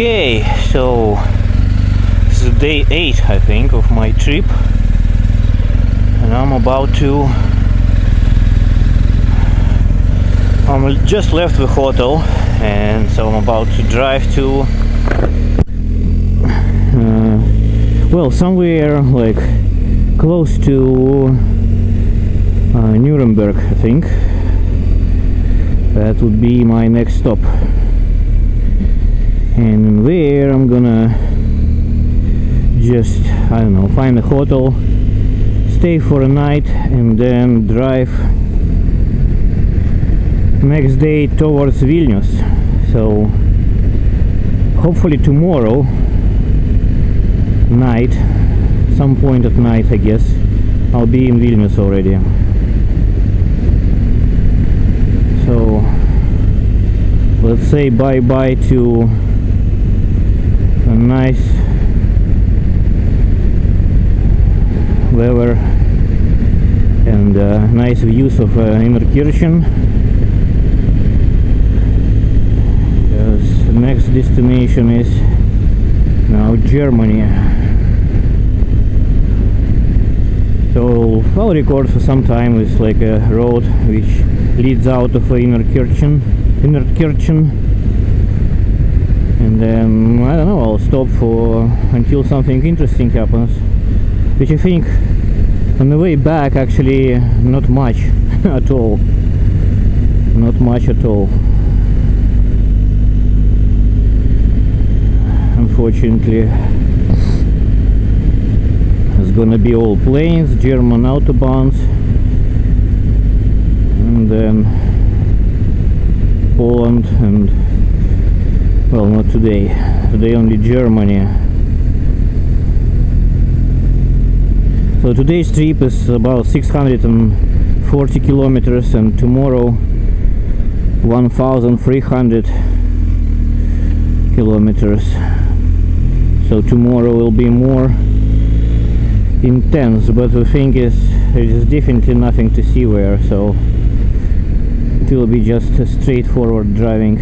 Okay, so this is day 8, I think, of my trip, and I'm just left the hotel, and so I'm about to drive to somewhere like close to Nuremberg, I think. That would be my next stop, and there I'm gonna just, I don't know, find a hotel, stay for a night, and then drive next day towards Vilnius. So hopefully tomorrow night, some point at night, I guess, I'll be in Vilnius already. So let's say bye-bye to a nice weather and nice views of Innerkirchen, because the next destination is now Germany. So I'll record for some time with like a road which leads out of Innerkirchen, and then I don't know, I'll stop for until something interesting happens, which I think on the way back actually not much at all. Not much at all, unfortunately. It's gonna be all plains, German autobahns, and then Poland, and well, not today. Today only Germany. So today's trip is about 640 kilometers, and tomorrow 1,300 kilometers. So tomorrow will be more intense, but the thing is, there is definitely nothing to see there, so it will be just a straightforward driving.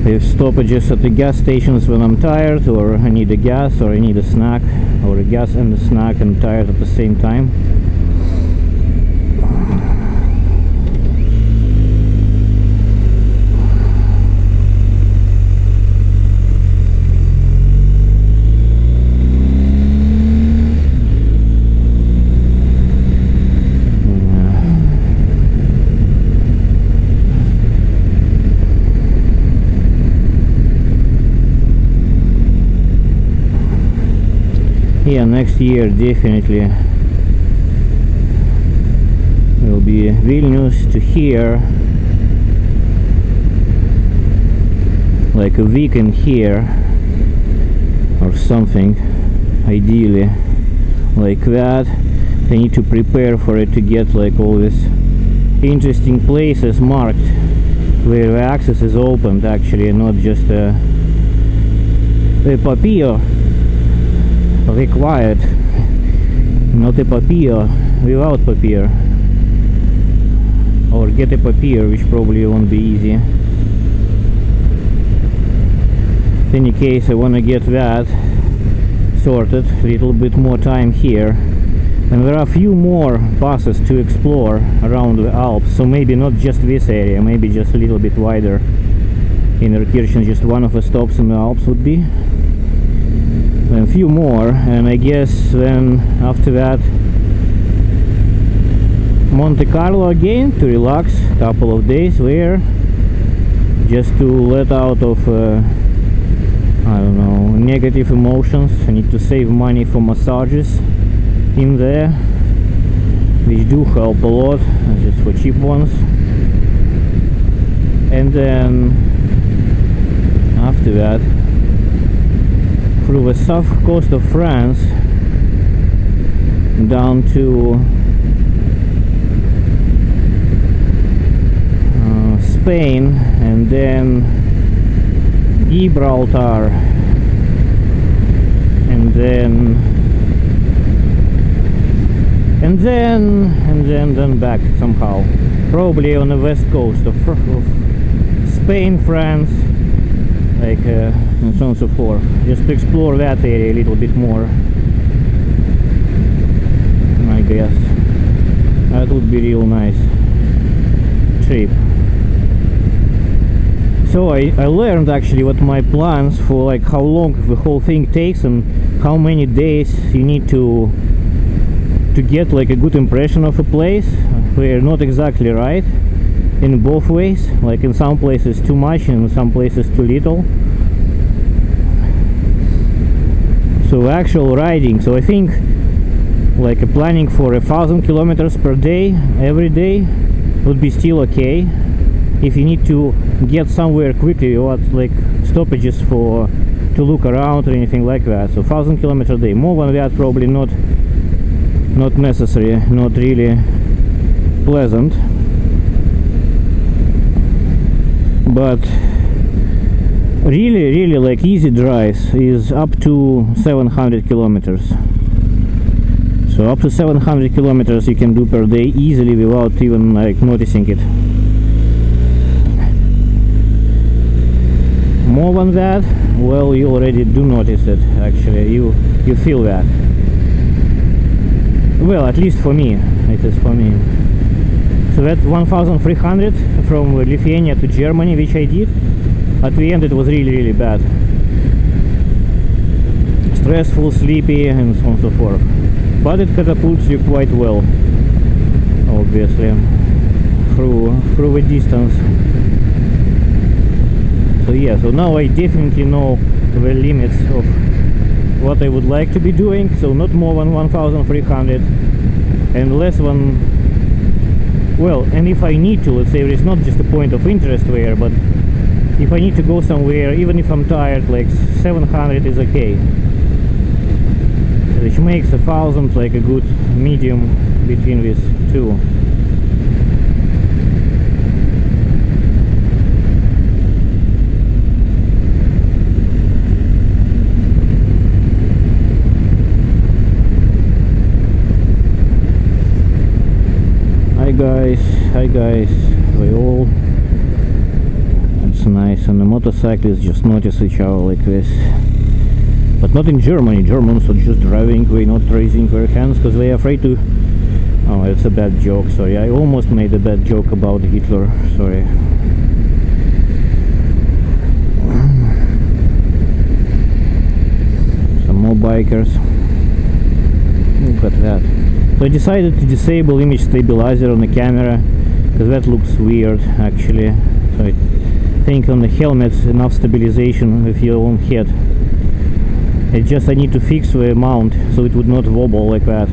I have stoppages at the gas stations when I'm tired, or I need a gas, or I need a snack, or a gas and a snack and tired at the same time. Yeah, next year definitely will be Vilnius to here, like a weekend here or something, ideally like that. I need to prepare for it to get like all these interesting places marked where the access is opened, actually, not just a papier required, not a papier without papier, or get a papier, which probably won't be easy. In any case, I want to get that sorted, a little bit more time here, and there are a few more passes to explore around the Alps, so maybe not just this area, maybe just a little bit wider. Innerkirchen, just one of the stops in the Alps would be. A few more, and I guess then after that Monte Carlo again to relax, couple of days there, just to let out of I don't know, negative emotions. I need to save money for massages in there, which do help a lot, just for cheap ones. And then after that, through the south coast of France down to Spain, and then Gibraltar, and then back somehow. probably on the west coast of Spain, France, like and so on and so forth, just to explore that area a little bit more. I guess that would be real nice trip. So I learned actually what my plans for, like how long the whole thing takes and how many days you need to get like a good impression of a place. We're not exactly right in both ways, like in some places too much and in some places too little. So actual riding, so I think like a planning for 1,000 kilometers per day every day would be still okay. If you need to get somewhere quickly, you want like stoppages for to look around or anything like that. So 1,000 kilometers a day. More than that probably not necessary, not really pleasant. But really like easy drives is up to 700 kilometers. So up to 700 kilometers you can do per day easily without even like noticing it. More than that, well, you already do notice it. Actually, you feel that. Well, at least for me, it is for me. So that's 1,300 from Lithuania to Germany, which I did. At the end, it was really bad. Stressful, sleepy, and so on and so forth. But it catapults you quite well, obviously, through the distance. So yeah, so now I definitely know the limits of what I would like to be doing. So not more than 1,300 and less than, well, and if I need to, let's say it's not just a point of interest there, but if I need to go somewhere, even if I'm tired, like 700 is okay. Which makes 1,000 like a good medium between these two. Hi guys, we all, it's nice, and the motorcyclists just notice each other like this. But not in Germany. Germans are just driving away, not raising their hands because they are afraid to. Oh, it's a bad joke, sorry, I almost made a bad joke about Hitler, sorry. Some more bikers. Look at that. So I decided to disable image stabilizer on the camera because that looks weird actually. So I think on the helmet's enough stabilization with your own head. It's just I need to fix the mount so it would not wobble like that.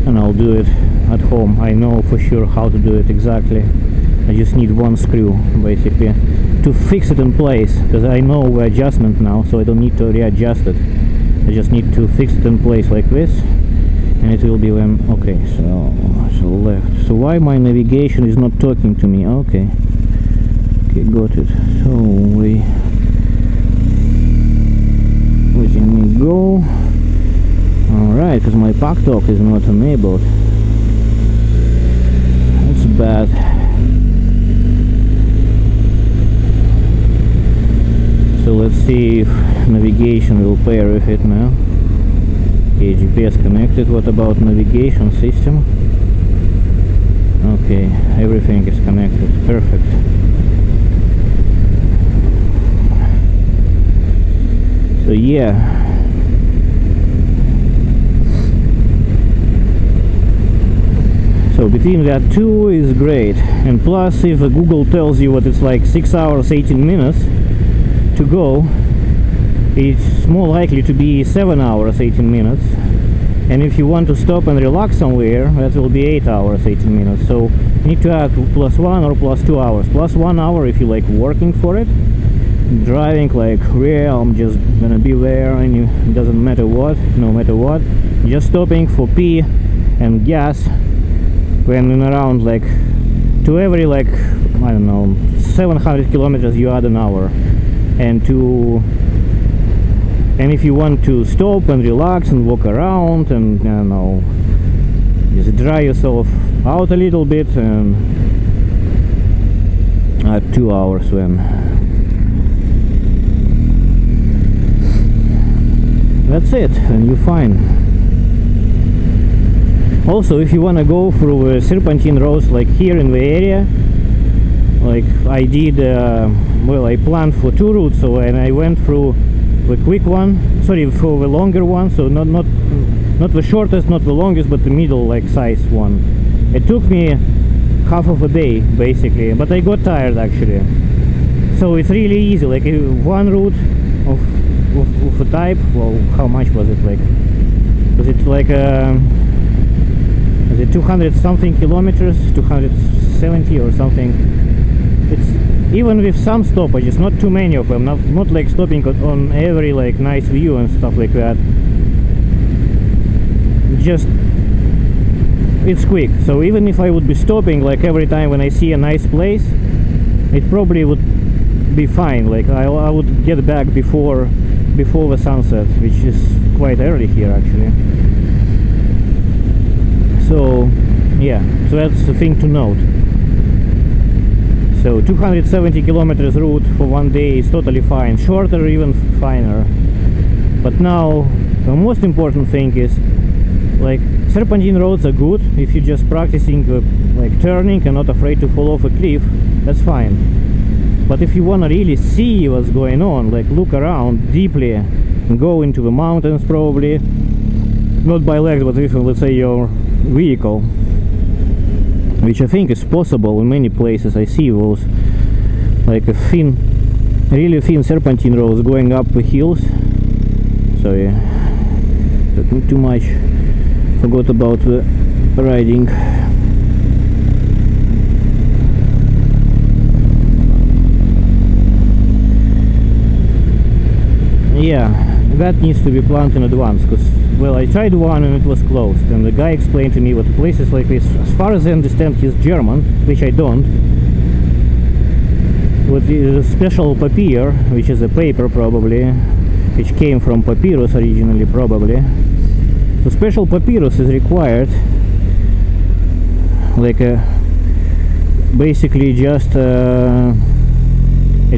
And I'll do it at home. I know for sure how to do it exactly. I just need one screw basically to fix it in place because I know the adjustment now, so I don't need to readjust it. I just need to fix it in place like this. And it will be when, okay, so left. So why my navigation is not talking to me? Okay, got it. So letting me go. Alright, because my pack talk is not enabled. That's bad. So let's see if navigation will pair with it now. Okay, GPS connected. What about navigation system? Okay, everything is connected. Perfect. So yeah. So between that two is great. And plus, if Google tells you what it's like 6 hours 18 minutes to go, it's more likely to be 7 hours 18 minutes, and if you want to stop and relax somewhere, that will be 8 hours 18 minutes. So you need to add +1 or +2 hours. +1 hour if you like working for it, driving like real, I'm just gonna be there and it doesn't matter what, no matter what, just stopping for pee and gas when in around like to every like I don't know 700 kilometers you add an hour. And if you want to stop and relax and walk around and I don't know just dry yourself out a little bit, and 2 hour swim. That's it, and you're fine. Also, if you want to go through serpentine roads like here in the area, like I did, well, I planned for 2 routes, so, and I went through the quick one, sorry, for the longer one, so not the shortest, not the longest, but the middle, like, size one. It took me half of a day basically, but I got tired actually. So it's really easy, like one route of a type. Well, how much was it? Like, was it like is it 200 something kilometers, 270 or something? It's even with some stoppages, not too many of them, not like stopping on every like nice view and stuff like that. Just, it's quick. So even if I would be stopping like every time when I see a nice place, it probably would be fine. Like I would get back before the sunset, which is quite early here actually. So yeah, so that's the thing to note. So 270 kilometers route for one day is totally fine, shorter even finer. But now the most important thing is, like, serpentine roads are good if you're just practicing like turning and not afraid to fall off a cliff. That's fine. But if you want to really see what's going on, like look around deeply and go into the mountains, probably not by legs, but with, let's say, your vehicle, which I think is possible in many places. I see those like a thin, really thin serpentine roads going up the hills. So yeah, not too much. Forgot about the riding. Yeah, that needs to be planned in advance, because, well, I tried one and it was closed, and the guy explained to me what places like this, as far as I understand he's German, which I don't, with the special papier, which is a paper probably, which came from papyrus originally probably. So special papyrus is required, like basically just a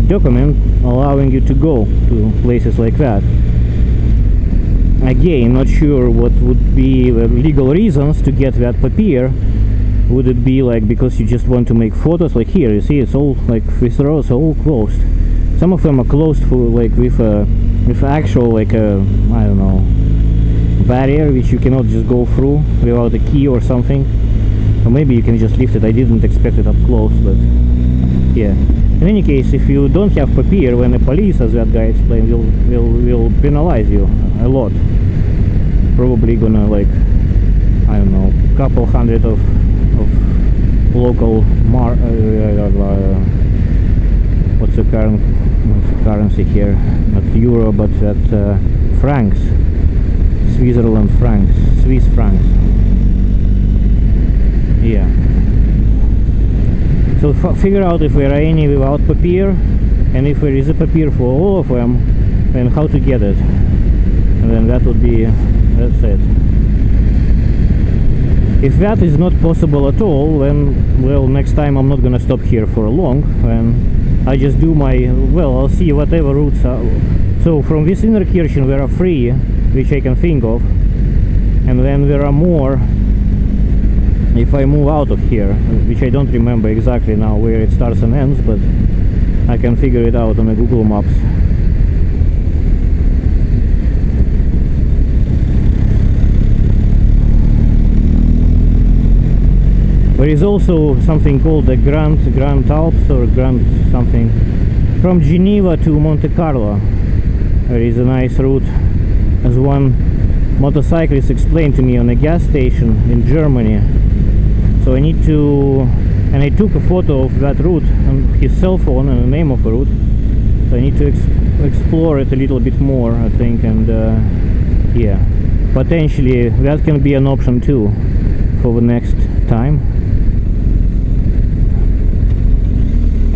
document allowing you to go to places like that. Again, not sure what would be the legal reasons to get that papier. Would it be like because you just want to make photos? Like here, you see, it's all like these roads are all closed. Some of them are closed for like with actual like a, I don't know, barrier which you cannot just go through without a key or something. Or maybe you can just lift it. I didn't expect it up close, but yeah. In any case, if you don't have papier, when the police, as that guy explained, will penalize you a lot. Probably gonna, like, I don't know, couple hundred of local what's the currency here? Not euro, but that francs, Switzerland francs, Swiss francs. Yeah. So figure out if there are any without papier, and if there is a papier for all of them, then how to get it. And then that would be, that's it. If that is not possible at all, then, well, next time I'm not gonna stop here for long, and I just do my, well, I'll see whatever routes are. So from this inner Kirchen there are 3, which I can think of, and then there are more if I move out of here, which I don't remember exactly now where it starts and ends, but I can figure it out on the Google Maps. There is also something called the Grand Alps, or Grand something, from Geneva to Monte Carlo. There is a nice route, as one motorcyclist explained to me on a gas station in Germany. So I need to, and I took a photo of that route on his cell phone and the name of the route. So I need to explore it a little bit more, I think, and yeah, potentially that can be an option too for the next time.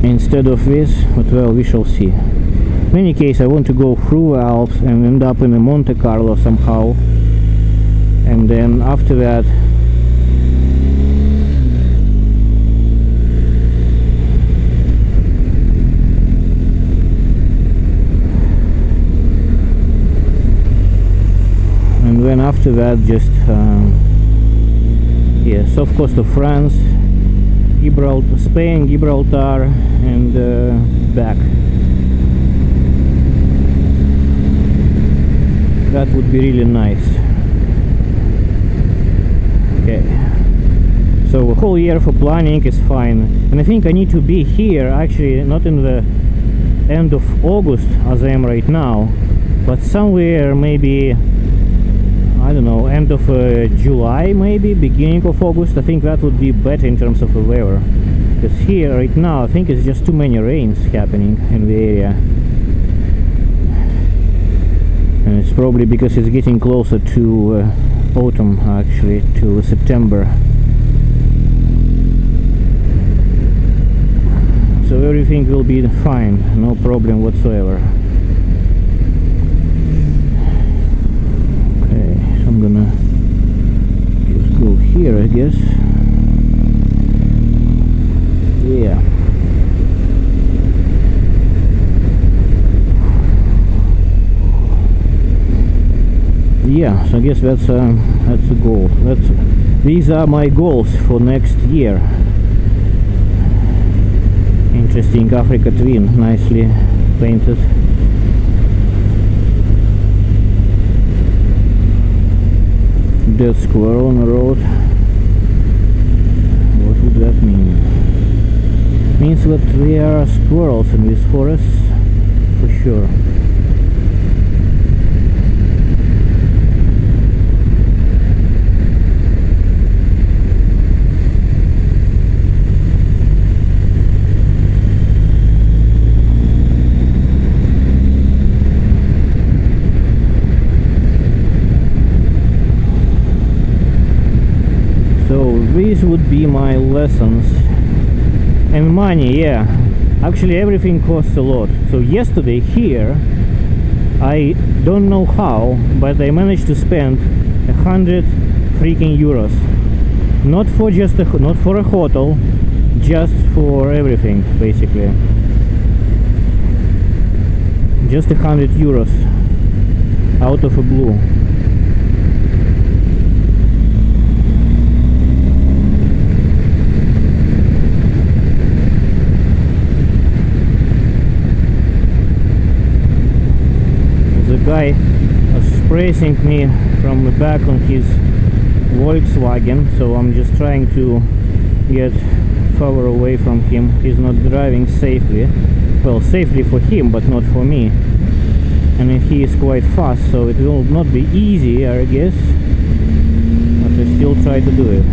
Instead of this, but well, we shall see. In any case, I want to go through the Alps and end up in a Monte Carlo somehow, and then after that then after that just yeah, south coast of France, Gibraltar, Spain, Gibraltar, and back. That would be really nice. Okay, so a whole year for planning is fine, and I think I need to be here actually not in the end of August as I am right now, but somewhere maybe, I don't know, end of July, maybe beginning of August. I think that would be better in terms of the weather, because here right now I think it's just too many rains happening in the area, and it's probably because it's getting closer to autumn, actually, to September. So everything will be fine, no problem whatsoever. Okay, so I'm gonna just go here, I guess. Yeah. Yeah, so I guess that's a goal. These are my goals for next year. Interesting Africa Twin, nicely painted. Dead squirrel on the road. What would that mean? Means that there are squirrels in this forest, for sure. These would be my lessons. And money, yeah, actually everything costs a lot. So yesterday here, I don't know how, but I managed to spend 100 freaking euros. Not for a hotel, just for everything basically. Just 100 euros out of the blue. Guy was pressing me from the back on his Volkswagen, so I'm just trying to get further away from him. He's not driving safely. Well, safely for him, but not for me. And he is quite fast, so it will not be easy, I guess, but I still try to do it.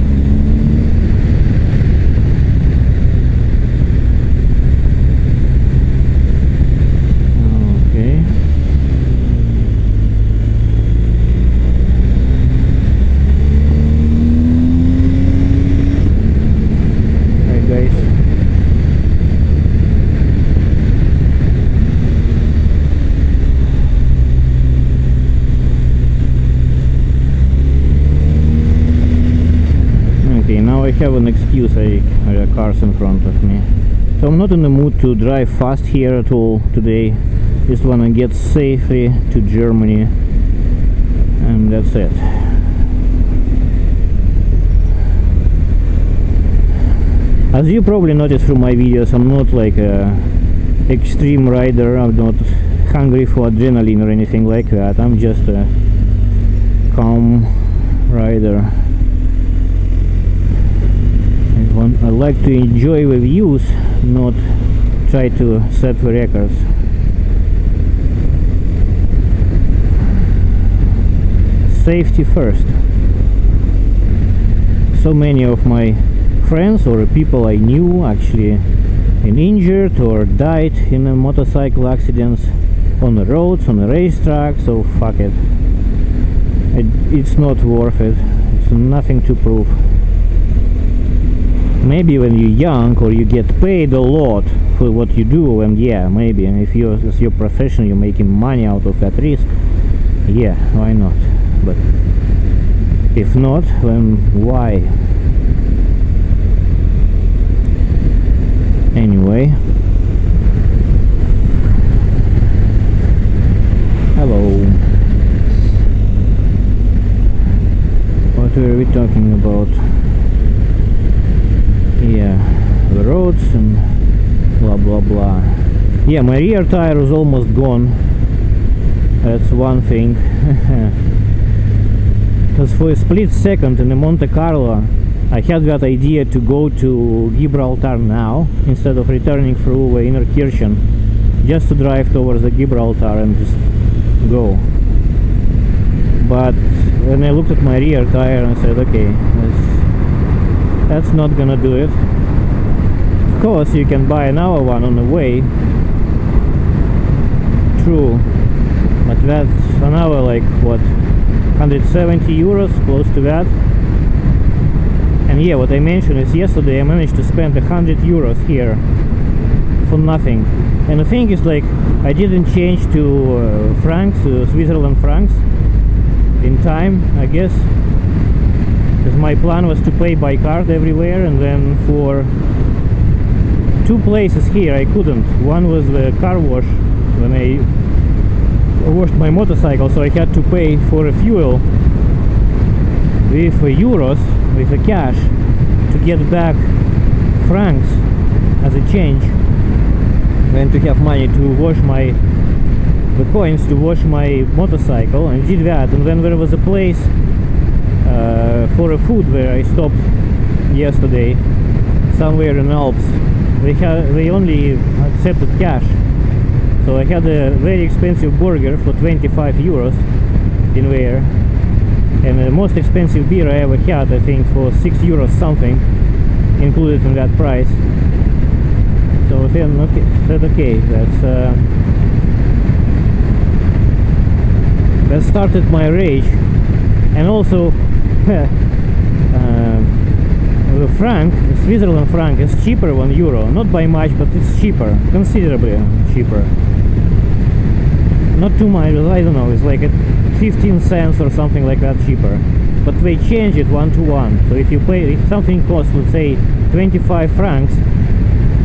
I have an excuse, there are cars in front of me. So I'm not in the mood to drive fast here at all today. Just wanna get safely to Germany, and that's it. As you probably noticed from my videos, I'm not like a extreme rider. I'm not hungry for adrenaline or anything like that. I'm just a calm rider. I like to enjoy the views, not try to set the records. Safety first. So many of my friends or people I knew actually injured or died in motorcycle accidents on the roads, on the racetrack, so fuck it. It's not worth it. It's nothing to prove. Maybe when you're young or you get paid a lot for what you do, and yeah, maybe, and if it's your profession, you're making money out of that risk, yeah, why not? But if not, then why? Anyway, hello. what were we talking about? Yeah, the roads and blah blah blah. Yeah, my rear tire was almost gone. That's one thing. Because for a split second in the Monte Carlo I had that idea to go to Gibraltar now instead of returning through Innerkirchen, just to drive towards the Gibraltar and just go. But when I looked at my rear tire, I said, okay, that's not gonna do it. Of course, you can buy another one on the way. True, but that's another, like, what, 170 euros, close to that. And yeah, what I mentioned is yesterday I managed to spend 100 euros here for nothing. And the thing is, like, I didn't change to francs, Switzerland francs, in time, I guess, because my plan was to pay by card everywhere, and then for two places here I couldn't. One was the car wash when I washed my motorcycle, so I had to pay for a fuel with euros, with a cash, to get back francs as a change, and to have money to wash the coins to wash my motorcycle, and did that. And then there was a place for a food where I stopped yesterday, somewhere in Alps. They only accepted cash, so I had a very expensive burger for 25 euros in there, and the most expensive beer I ever had, I think, for 6 euros something, included in that price. So then, okay, said, okay, that started my rage. And also the Switzerland franc is cheaper than euro, not by much, but it's cheaper, considerably cheaper. Not too much, I don't know, it's like 15 cents or something like that cheaper. But they change it 1 to 1. So if something costs, let's say, 25 francs,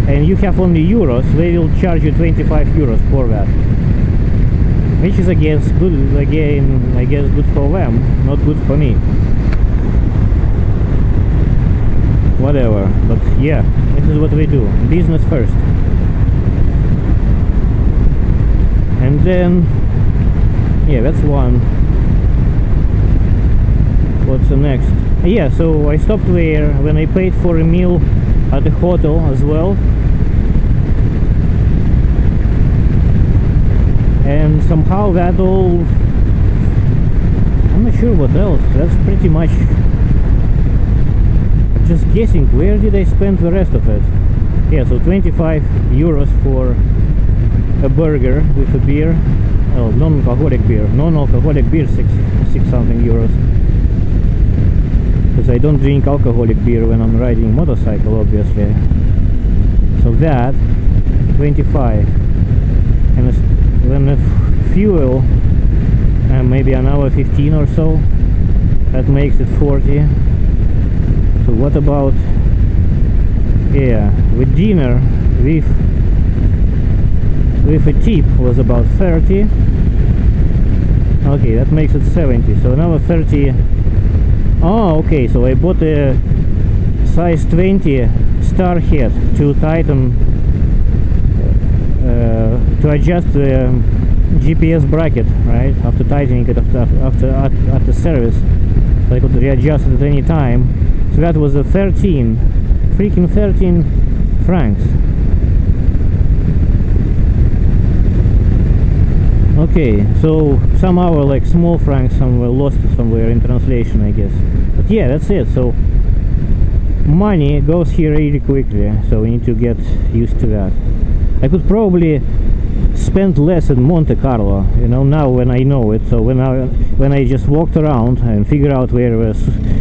and you have only euros, they will charge you 25 euros for that. Which is, I guess, good, again, I guess good for them, not good for me. Whatever, but yeah, this is what we do, business first. And then, yeah, that's one. What's the next? Yeah, so I stopped there when I paid for a meal at the hotel as well. And somehow that all, I'm not sure what else, that's pretty much just guessing. Where did I spend the rest of it? Yeah, so 25 euros for a burger with a beer, oh, non-alcoholic beer, 6 something euros, because I don't drink alcoholic beer when I'm riding a motorcycle, obviously. So that 25, and then the fuel, maybe another 15 or so, that makes it 40. So what about, yeah, with dinner, with a tip was about 30. Okay, that makes it 70, so another 30. Oh, okay, so I bought a size 20 star head to tighten, to adjust the GPS bracket, right, after tightening it at the service, so I could readjust it at any time. So that was a 13 francs. Okay, so somehow like small francs somewhere lost somewhere in translation, I guess. But yeah, that's it. So money goes here really quickly, so we need to get used to that. I could probably spend less in Monte Carlo, you know, now when I know it. So when I just walked around and figure out where the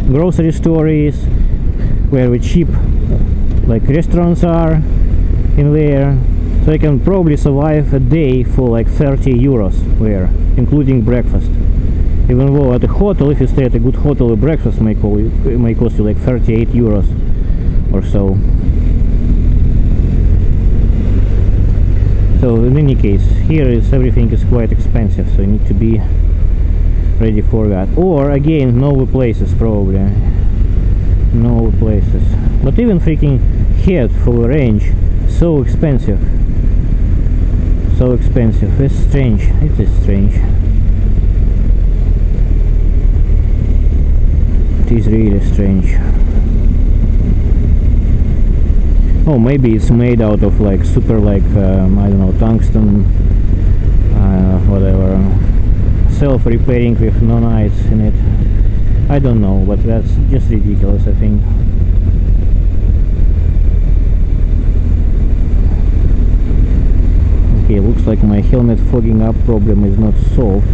grocery store is, where the cheap like restaurants are in there. So I can probably survive a day for like 30 euros there, including breakfast. Even though at a hotel, if you stay at a good hotel, a breakfast may cost you like 38 euros or so. So in any case, here everything is quite expensive, so you need to be ready for that. Or again, no places probably. No places. But even freaking head for a range, so expensive. So expensive. It's strange. It is strange. It is really strange. Oh, maybe it's made out of like super like I don't know, tungsten, whatever, self-repairing with nanites in it. I don't know, but that's just ridiculous, I think. Okay, looks like my helmet fogging up problem is not solved.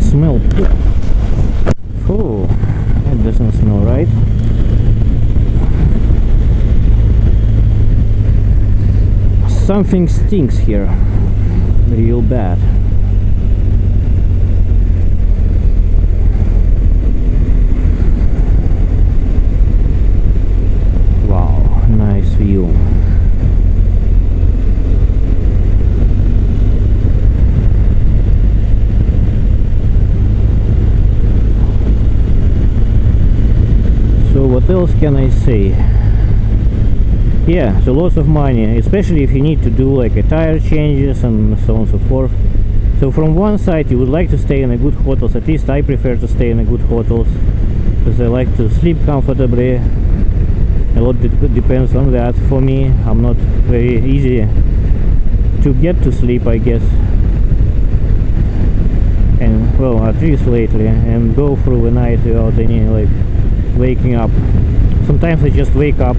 Smell. Oh, it doesn't smell right. Something stinks here real bad. Wow, nice view. What else can I say? Yeah, so lots of money, especially if you need to do like a tire changes and so on and so forth. So from one side you would like to stay in a good hotels, at least I prefer to stay in a good hotels because I like to sleep comfortably. A lot depends on that. For me, I'm not very easy to get to sleep, I guess, and well, at least lately, and go through the night without any like waking up. Sometimes I just wake up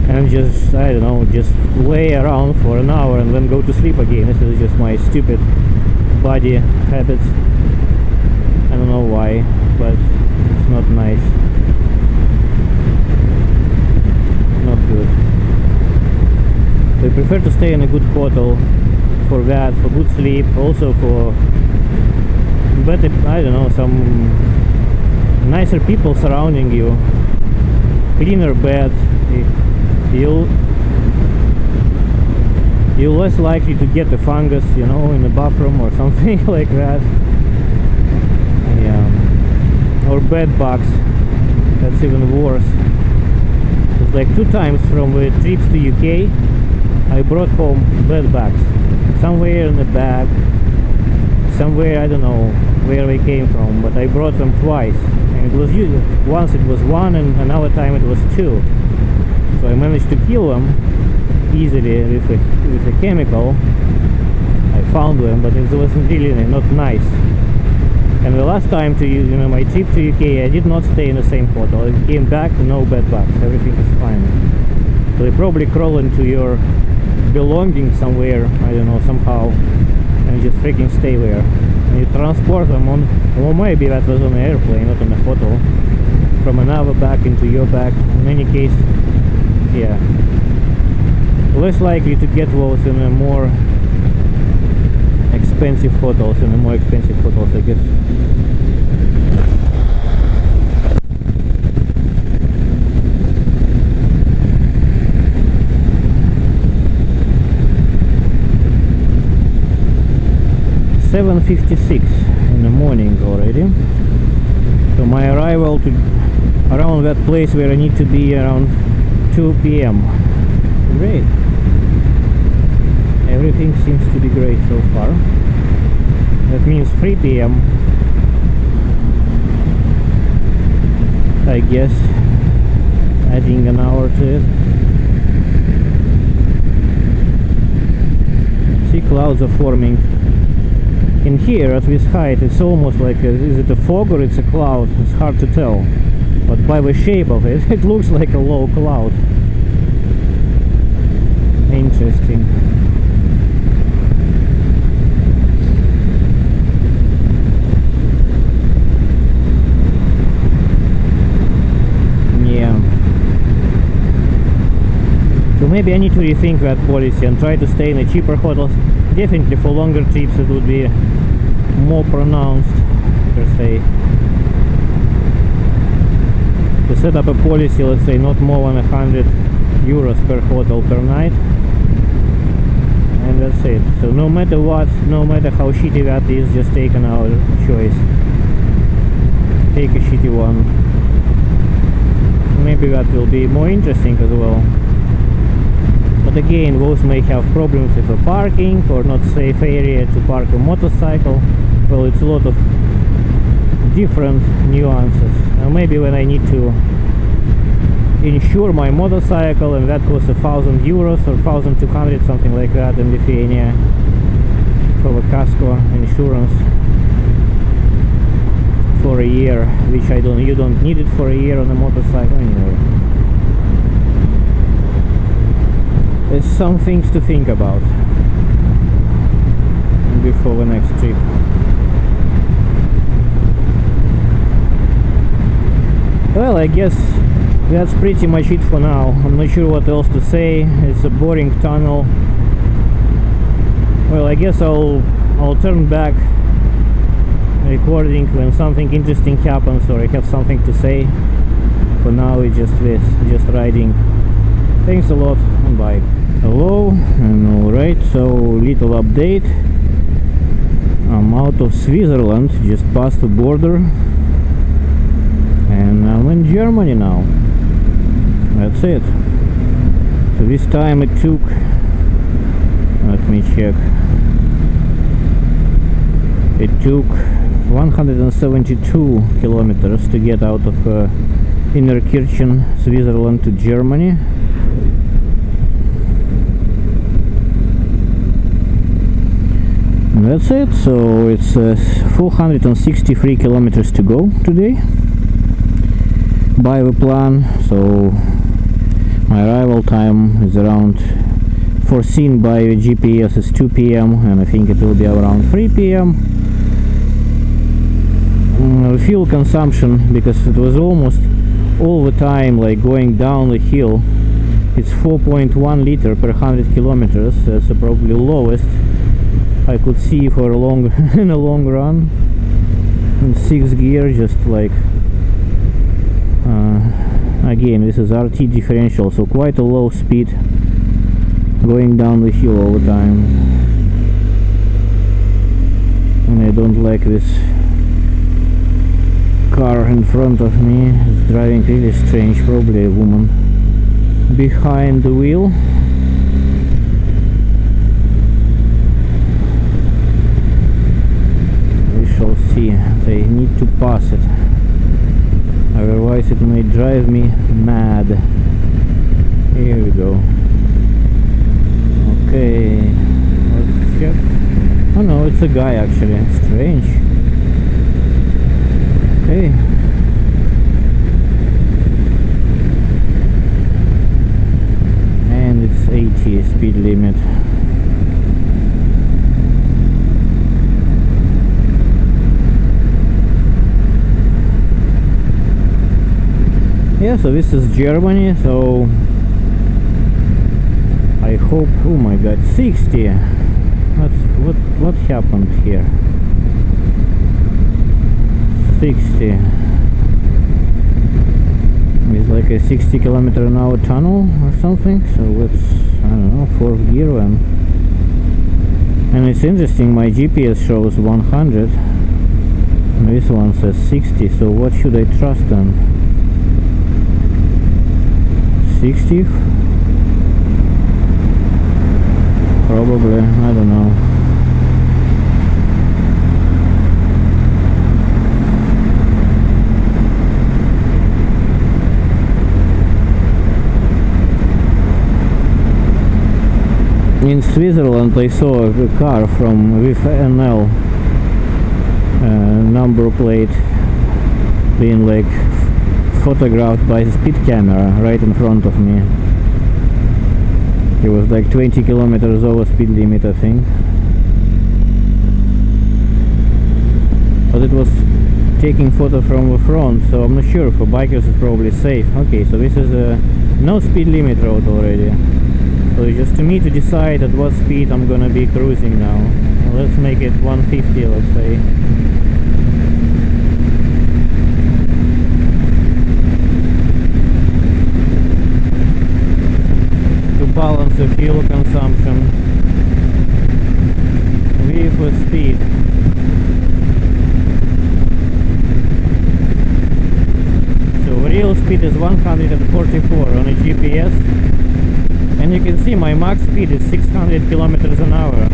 and just, I don't know, just lay around for an hour and then go to sleep again. This is just my stupid body habits. I don't know why, but it's not nice. Not good. So I prefer to stay in a good hotel for that, for good sleep, also for better, I don't know, some nicer people surrounding you, cleaner bed. You're less likely to get a fungus, you know, in the bathroom or something like that. Yeah. Or bed bugs. That's even worse. It's like 2 times from the trips to UK I brought home bed bugs. Somewhere in the bag, somewhere, I don't know where they came from, but I brought them twice. And it was once it was 1 and another time it was 2. So I managed to kill them easily with a chemical. I found them, but it wasn't really not nice. And the last time my trip to UK, I did not stay in the same hotel. I came back, no bed bugs, everything is fine. So they probably crawl into your belongings somewhere, I don't know, somehow, and just freaking stay there. And you transport them on, well, maybe that was on an airplane, not on a hotel, from another bag into your bag. In any case, yeah, less likely to get those in a more expensive hotels, I guess. (7:56) in the morning already. So my arrival to around that place where I need to be around 2 p.m. Great. Everything seems to be great so far. That means 3 p.m. I guess, adding an hour to it. See, clouds are forming. In here at this height it's almost like is it a fog or it's a cloud? It's hard to tell, but by the shape of it it looks like a low cloud. Interesting. Yeah. So maybe I need to rethink that policy and try to stay in the cheaper hotels. Definitely for longer trips it would be more pronounced, per se. To set up a policy, let's say not more than 100 euros per hotel per night, and that's it. So no matter what, no matter how shitty that is, just take our choice. Take a shitty one. Maybe that will be more interesting as well. But again, those may have problems with the parking or not safe area to park a motorcycle. Well, it's a lot of different nuances. Maybe when I need to insure my motorcycle, and that costs 1,000 euros or 1,200, something like that in Lithuania, for the casco insurance for a year, which you don't need it for a year on a motorcycle anyway. There's some things to think about before the next trip. Well, I guess that's pretty much it for now. I'm not sure what else to say. It's a boring tunnel. Well, I guess I'll turn back recording when something interesting happens or I have something to say. For now it's just this, just riding. Thanks a lot and bye. Hello, and alright, so little update. I'm out of Switzerland, just past the border, and I'm in Germany now. That's it. So this time it took, let me check, it took 172 kilometers to get out of Innerkirchen, Switzerland to Germany. And that's it. So it's 463 kilometers to go today by the plan. So my arrival time is around, foreseen by GPS is 2 p.m. and I think it will be around 3 p.m. Fuel consumption, because it was almost all the time like going down the hill, it's 4.1 liter per 100 kilometers. That's probably lowest I could see for a long in a long run. In 6th gear, just like again, this is RT differential, so quite a low speed going down the hill all the time. And I don't like this car in front of me. It's driving really strange, probably a woman behind the wheel. We shall see. They need to pass it, otherwise it may drive me mad. Here we go. Okay, let's check. Oh no, it's a guy actually. Strange. Okay. And it's 80 speed limit. Yeah, so this is Germany, so I hope, oh my god, 60. What happened here? 60. It's like a 60 kilometer an hour tunnel or something, so it's, I don't know, 4th gear one. And it's interesting, my GPS shows 100 and this one says 60, so what should I trust then? 60? Probably, I don't know. In Switzerland I saw a car with NL number plate being like photographed by a speed camera right in front of me. It was like 20 kilometers over speed limit, I think. But it was taking photo from the front, so I'm not sure. For bikers it's probably safe. Okay, so this is a no speed limit road already. So it's just to me to decide at what speed I'm gonna be cruising now. Let's make it 150, let's say. To balance the fuel consumption with speed. So real speed is 144 on a GPS, and you can see my max speed is 600 kilometers an hour.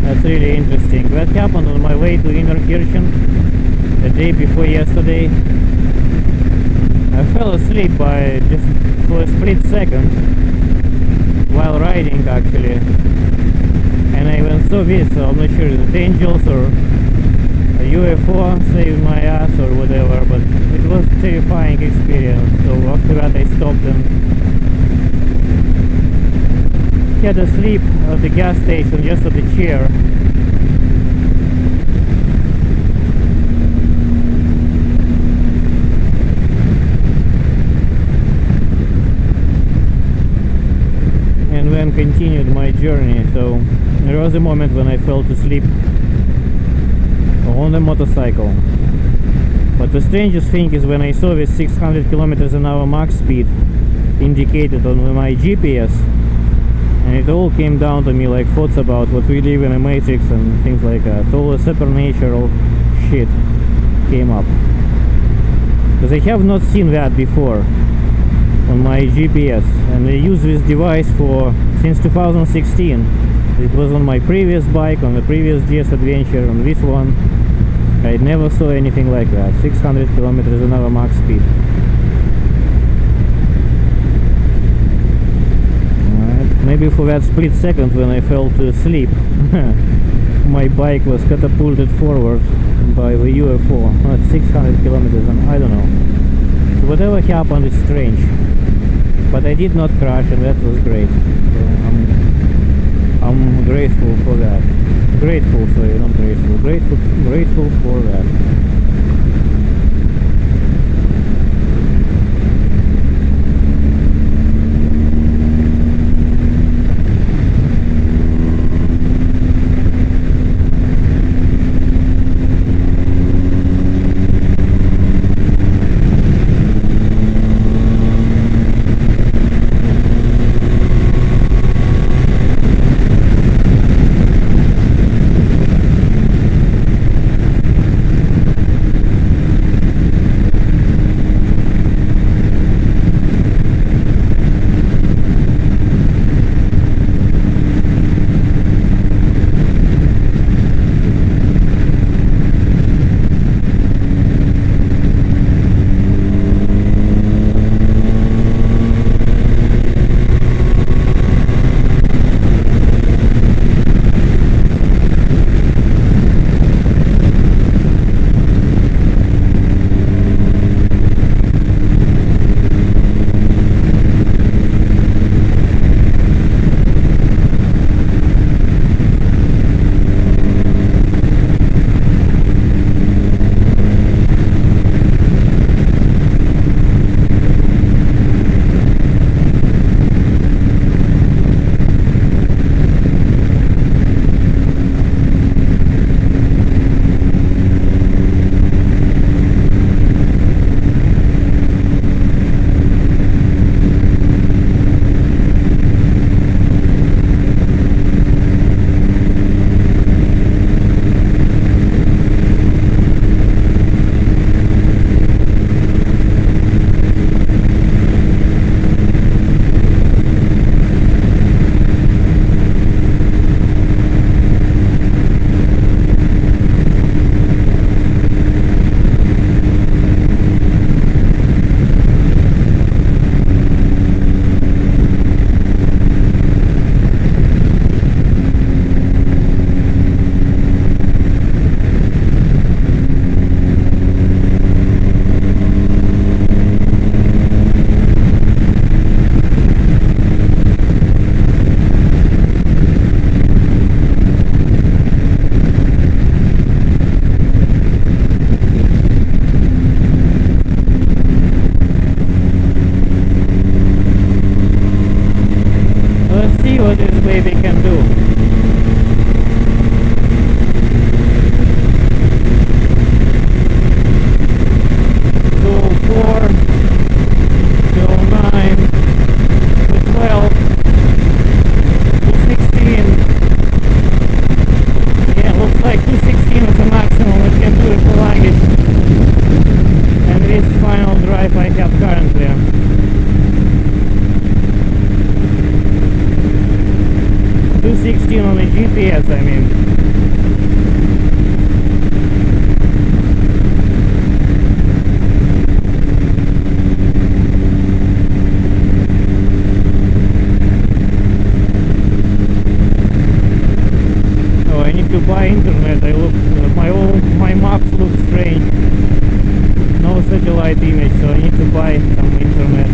That's really interesting. That happened on my way to Innerkirchen the day before yesterday. I fell asleep by just for a split second while riding, actually, and I even saw this, so I'm not sure if it's angels or a UFO saved my ass or whatever, but it was a terrifying experience. So after that I stopped and had a sleep at the gas station, just at the chair. And then continued my journey. So there was a moment when I fell to sleep on the motorcycle. But the strangest thing is when I saw this 600 kilometers an hour max speed indicated on my GPS, and it all came down to me like thoughts about what we live in a matrix and things like that. All the supernatural shit came up, because I have not seen that before on my GPS, and I use this device since 2016. It was on my previous bike, on the previous GS Adventure, on this one. I never saw anything like that. 600 kilometers an hour max speed. Maybe for that split second when I fell to sleep, my bike was catapulted forward by the UFO at 600 kilometers, and I don't know. So whatever happened is strange. But I did not crash, and that was great. So I'm grateful for that. Grateful, sorry, not grateful. Grateful for that. need to buy some internet,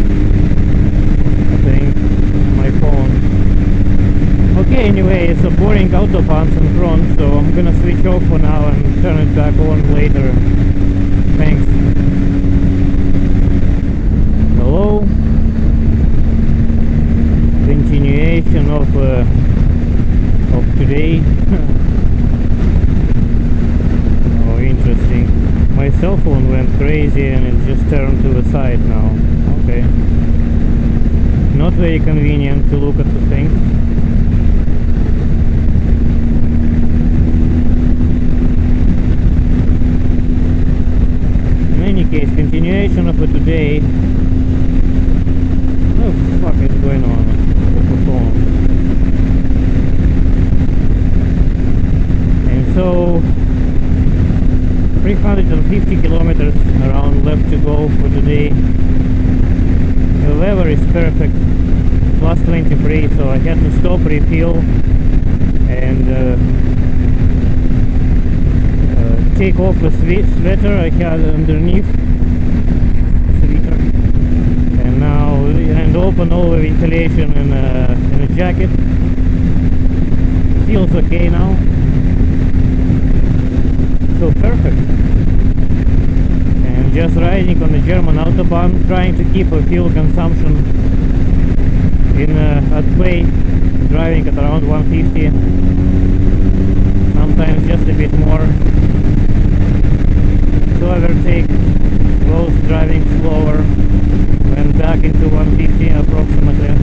I think, on my phone. Okay, anyway, it's a boring autobahns in front, so I'm gonna switch off for now and turn it back on later. Thanks. Hello. Continuation of today. Oh, interesting. My cell phone went crazy and it just turned to the side now. Okay. Not very convenient to look at the things. In any case, continuation of today. What the fuck is going on with the phone? And so 350 kilometers around left to go for today. The weather is perfect, plus 23, so I had to stop, refill, and take off the sweater I had underneath. And now, and open all the ventilation in a jacket. Feels okay now. So perfect. And just riding on the German autobahn, trying to keep a fuel consumption at bay, driving at around 150, sometimes just a bit more, to overtake those driving slower, and back into 150 approximately.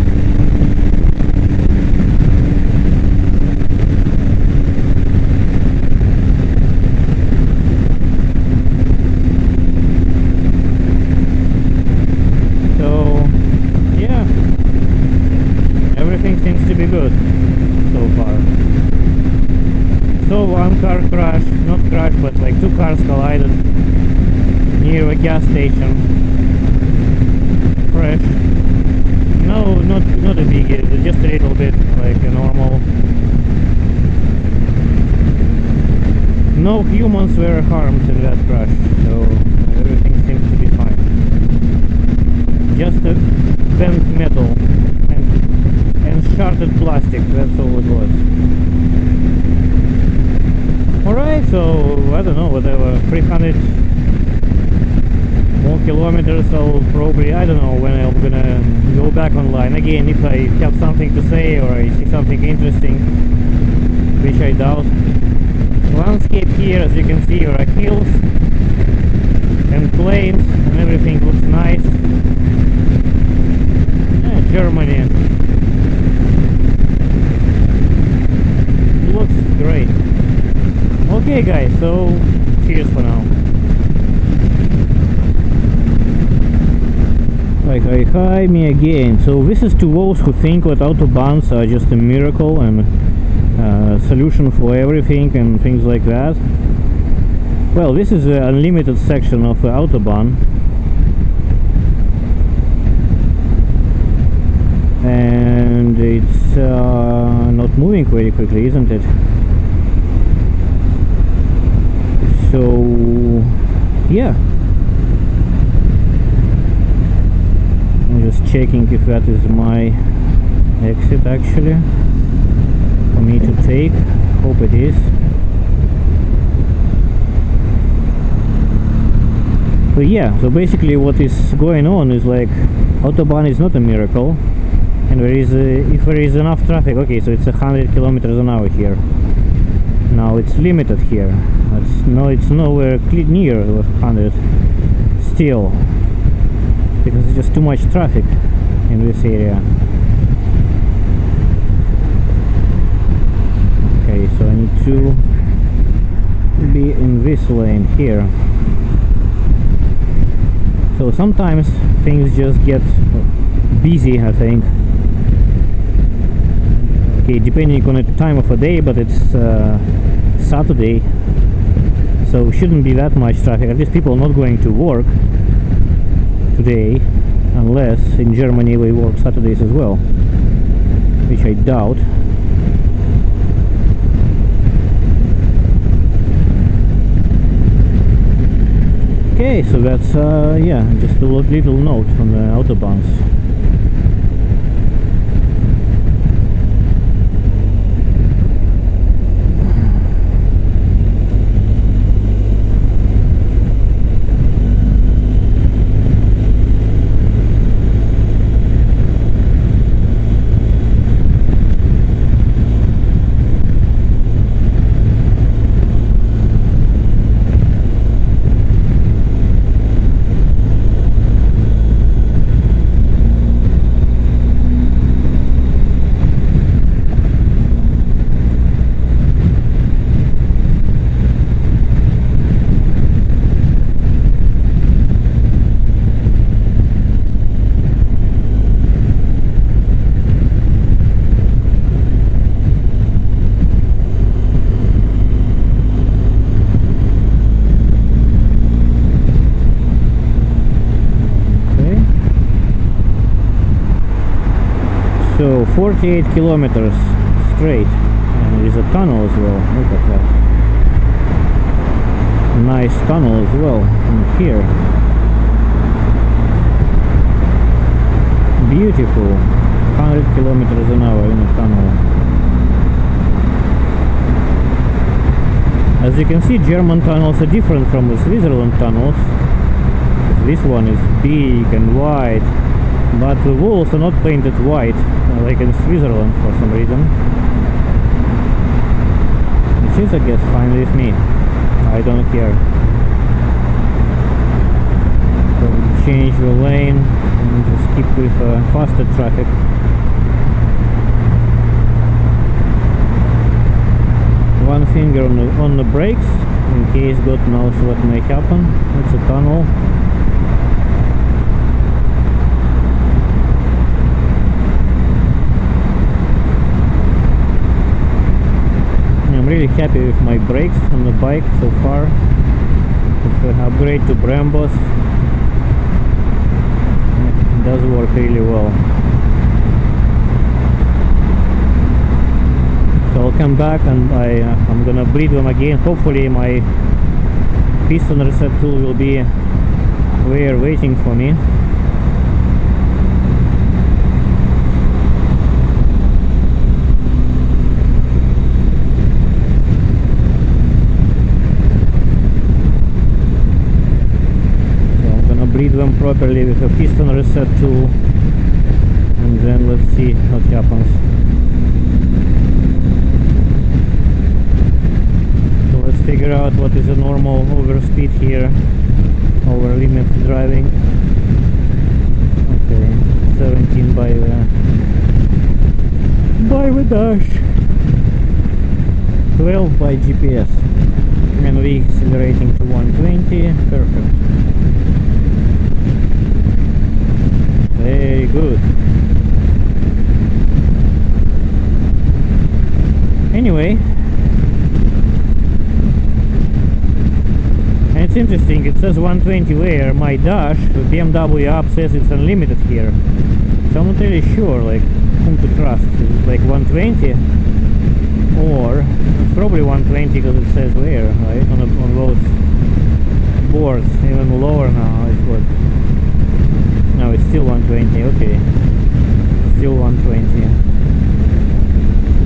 Seems to be good so far. So one car crashed, not crashed, but like two cars collided near a gas station. Fresh. No, not a big, just a little bit like a normal. No humans were harmed in that crash, so everything seems to be fine. Just a bent metal and shattered plastic, that's all it was. Alright, so I don't know, whatever, 300 more kilometers. I'll probably, I don't know when I'm gonna go back online again, if I have something to say or I see something interesting, which I doubt. Landscape here, as you can see, there are hills and plains and everything looks nice. Germany looks great. Okay guys, so cheers for now. Hi, me again. So this is to those who think that autobahns are just a miracle and solution for everything and things like that. Well, this is an unlimited section of the autobahn, and it's not moving very quickly, isn't it? So yeah, I'm just checking if that is my exit actually for me to take. Hope it is. But yeah, so basically what is going on is like autobahn is not a miracle, and there is if there is enough traffic. Okay, so it's 100 kilometers an hour here. Now it's limited here. It's nowhere near 100 still, because it's just too much traffic in this area. Okay, so I need to be in this lane here. So sometimes things just get busy, I think. Okay, depending on the time of the day, but it's Saturday, so shouldn't be that much traffic. At least people are not going to work today, unless in Germany we work Saturdays as well, which I doubt. Okay, Okay, so that's yeah, just a little note on the autobahns. So 48 kilometers straight, and there is a tunnel as well. Look at that. Nice tunnel as well in here. Beautiful. 100 kilometers an hour in a tunnel. As you can see, German tunnels are different from the Switzerland tunnels. This one is big and wide, but the walls are not painted white like in Switzerland for some reason, which is, I guess, fine with me. I don't care. So change the lane and just keep with faster traffic. One finger on the brakes in case God knows what may happen. It's a tunnel. I'm really happy with my brakes on the bike so far. It's an upgrade to Brembos. It does work really well. So I'll come back and I'm gonna bleed them again. Hopefully my piston reset tool will be there waiting for me. Bleed them properly with a piston reset tool, and then let's see what happens. So let's figure out what is a normal overspeed here, over limit driving. Okay, 17 by the dash, 12 by GPS, and we accelerating to 120. Perfect. Very good. Anyway, and it's interesting, it says 120 where my dash, the BMW app says it's unlimited here. So I'm not really sure like whom to trust. Is it like 120? Or it's probably 120 because it says where, right? On those boards, even lower now. It's what? No, it's still 120, okay. Still 120.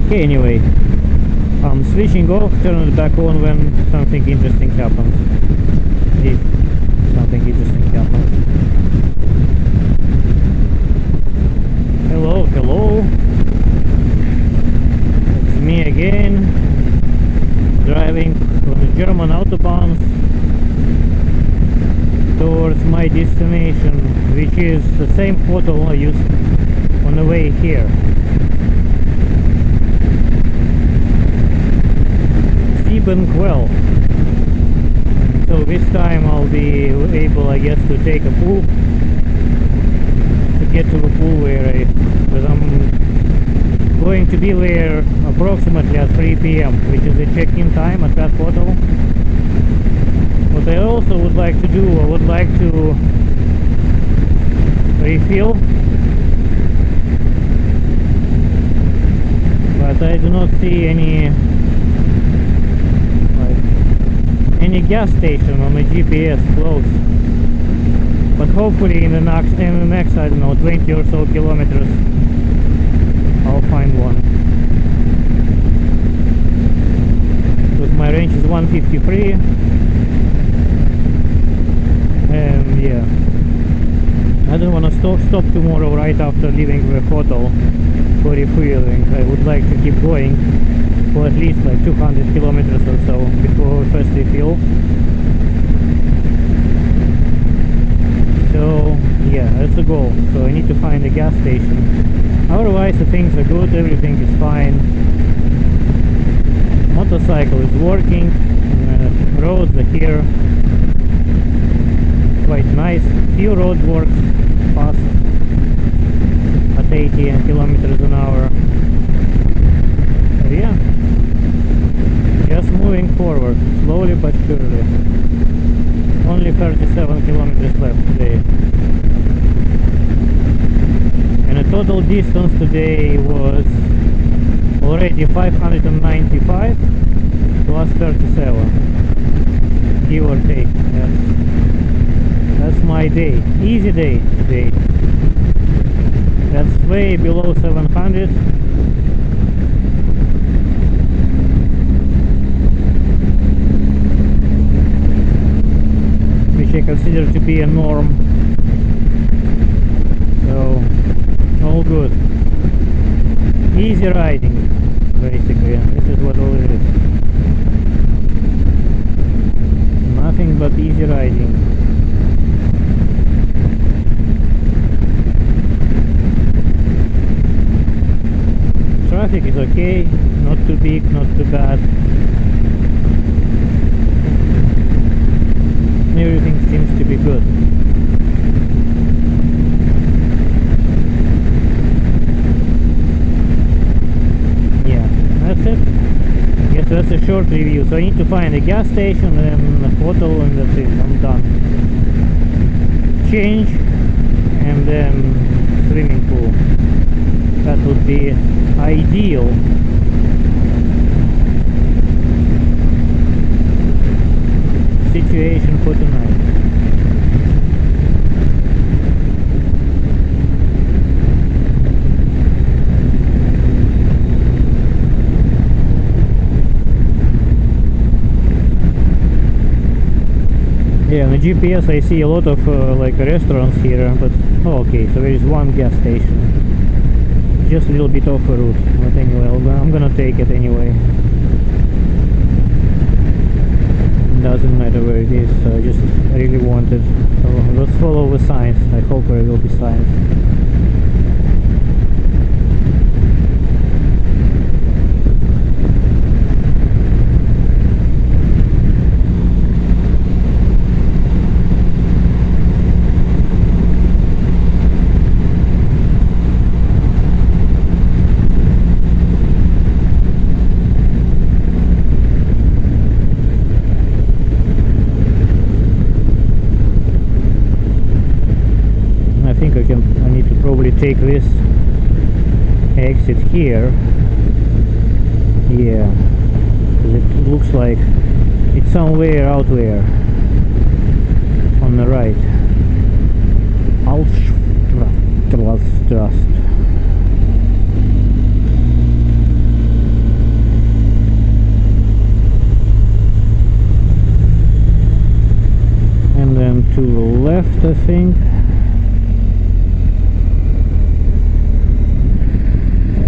Okay, anyway. I'm switching off, turn it back on when something interesting happens. If something interesting happens. Hello, hello. It's me again. Driving on the German autobahns towards my destination, which is the same photo I used on the way here. Siebenquell. So this time I'll be able, I guess, to take a pool, to get to the pool where because I'm going to be there approximately at 3 p.m, which is the check-in time at that hotel. What I also would like to do, I would like to refill, but I do not see any any gas station on the GPS close. But hopefully in the next I don't know 20 or so kilometers I'll find one. Because my range is 153 and yeah, I don't want to stop tomorrow right after leaving the hotel for refueling. I would like to keep going for at least like 200 kilometers or so before first refill. So yeah, that's the goal. So I need to find a gas station. Otherwise the things are good, everything is fine. Motorcycle is working, roads are here, quite nice. Few road works fast at 80 kilometers an hour. Yeah, just moving forward, slowly but surely. Only 37 kilometers left today. And the total distance today was already 595 plus 37, give or take. That's my day, easy day today. That's way below 700. Which I consider to be a norm. So all good. Easy riding, basically. This is what all it is. Nothing but easy riding. Traffic is okay, not too big, not too bad. Everything seems to be good. Yeah, that's it. Yes, that's a short review. So I need to find a gas station and a hotel and that's it. I'm done. Change and then swimming pool. That would be ideal. Situation for tonight. Yeah, on the GPS I see a lot of like restaurants here, but oh, okay, so there is one gas station. Just a little bit off the route, but anyway, I'm gonna take it anyway. Doesn't matter where it is, so I just really want it. So let's follow the signs. I hope there will be signs. I need to probably take this exit here. Yeah, because it looks like it's somewhere out there on the right. Trust. And then to the left, I think.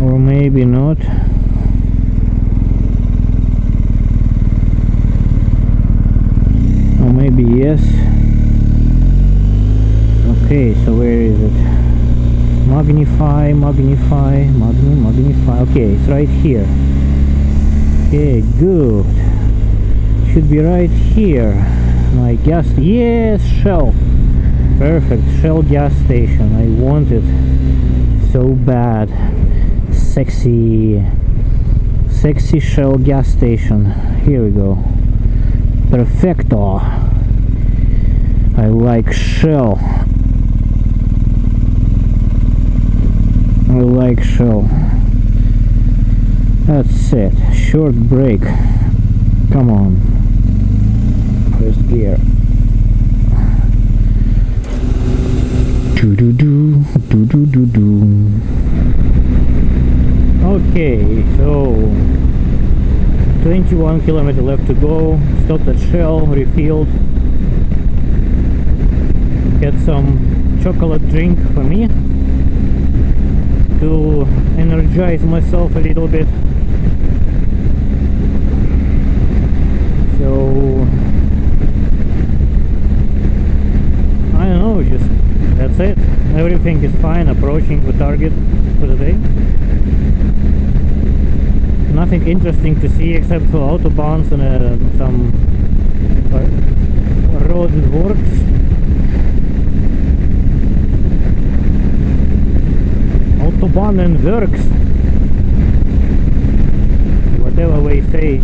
Or maybe not. Or maybe yes. Okay, so where is it? Magnify. Okay, it's right here. Okay, good. Should be right here. My gas. Yes, Shell. Perfect. Shell gas station. I want it so bad. Sexy Shell gas station. Here we go. Perfecto. I like Shell. That's it. Short break. Come on. gear. Okay, so 21 kilometers left to go. Stopped at Shell, refilled. Get some chocolate drink for me to energize myself a little bit. So I don't know, just that's it. Everything is fine, approaching the target for the day. Nothing interesting to see except for autobahns and some road works. Autobahn and works, whatever we say.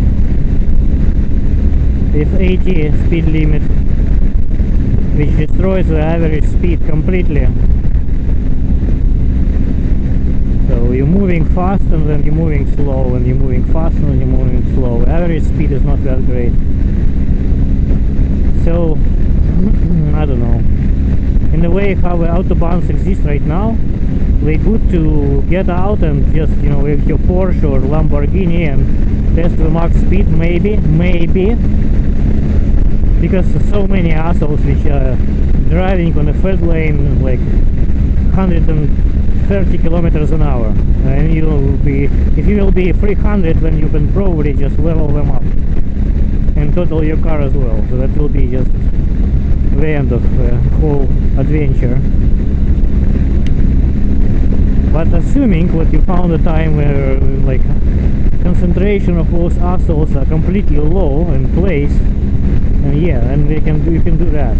It's 80 speed limit, which destroys the average speed completely. So you're moving fast and then you're moving slow, and you're moving fast and then you're moving slow. Average speed is not that great. So I don't know. In a way, how the autobahns exist right now, they're good to get out and just, you know, with your Porsche or Lamborghini and test the max speed, maybe, because so many assholes which are driving on a third lane like 130 kilometers an hour, and you will be, if you will be 300, then you can probably just level them up and total your car as well. So that will be just the end of the whole adventure. But assuming what you found a time where like concentration of those assholes are completely low in place, and yeah, and you can do that.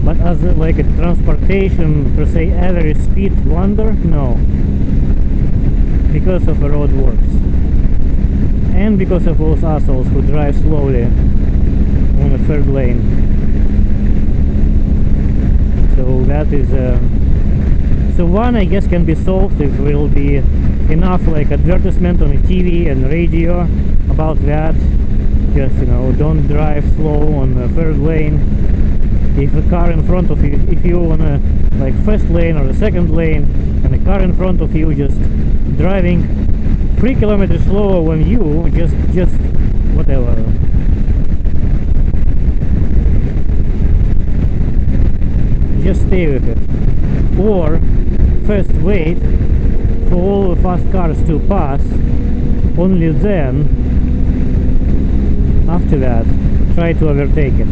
But as like a transportation per se average speed wonder, no, because of the road works and because of those assholes who drive slowly on the third lane. So that is so one, I guess, can be solved if there will be enough like advertisement on the TV and radio about that. Just, you know, don't drive slow on the third lane. If a car in front of you, if you're on a like first lane or the second lane, and a car in front of you just driving 3 kilometers slower than you, just whatever. Just stay with it. Or first wait for all the fast cars to pass, only then, after that, try to overtake it.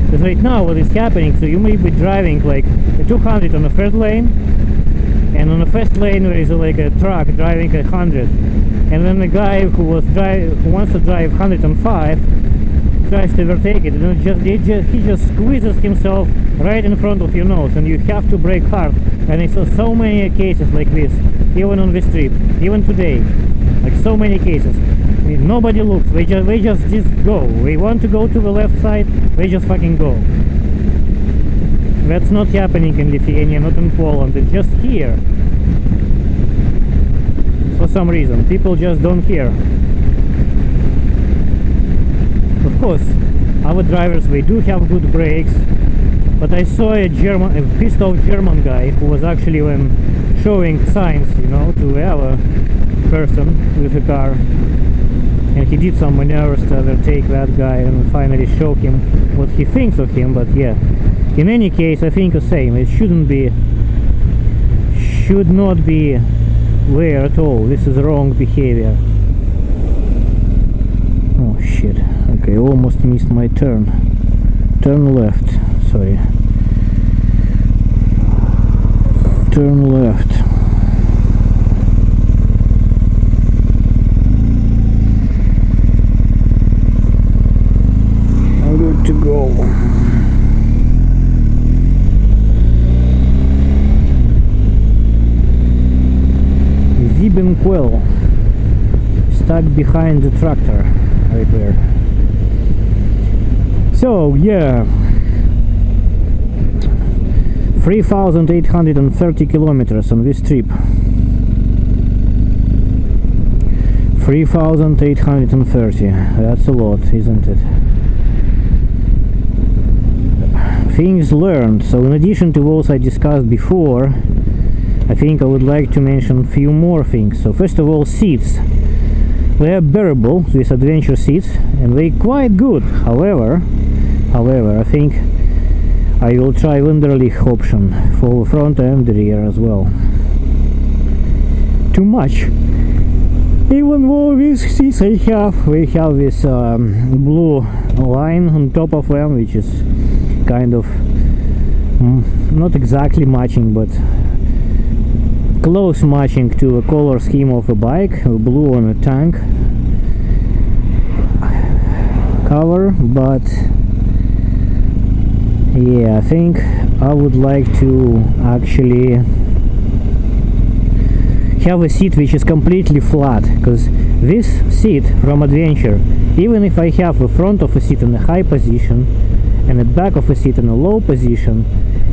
Because right now what is happening, so you may be driving like 200 on the third lane, and on the first lane there is like a truck driving 100, and then the guy who wants to drive 105 tries to overtake it, and he just squeezes himself right in front of your nose, and you have to brake hard. And I saw so many cases like this, even on this trip, even today, like so many cases. I mean, nobody looks, they just go. They want to go to the left side, they just fucking go. That's not happening in Lithuania, not in Poland, it's just here. For some reason, people just don't care. Of course, our drivers, they do have good brakes, but I saw a pissed off German guy who was actually showing signs, you know, to our person with a car, and he did some maneuvers to overtake that guy and finally show him what he thinks of him. But yeah, in any case, I think the same. It should not be there at all. This is wrong behavior. Oh shit. Okay, almost missed my turn. Turn left, sorry. Turn left. I'm good to go. Ziebenquell, stuck behind the tractor right there. So yeah, 3,830 kilometers on this trip. 3,830, that's a lot, isn't it? things learned. So in addition to those I discussed before, I think I would like to mention a few more things. So first of all, seats. They are bearable, these adventure seats, and they're quite good. However, I think I will try Wunderlich option for the front and the rear as well. Too much. Even though these seats they have this blue line on top of them, which is kind of not exactly matching, but close matching to the color scheme of the bike, blue on the tank cover. But yeah, I think I would like to actually have a seat which is completely flat, because this seat from Adventure, even if I have the front of the seat in a high position and the back of the seat in a low position,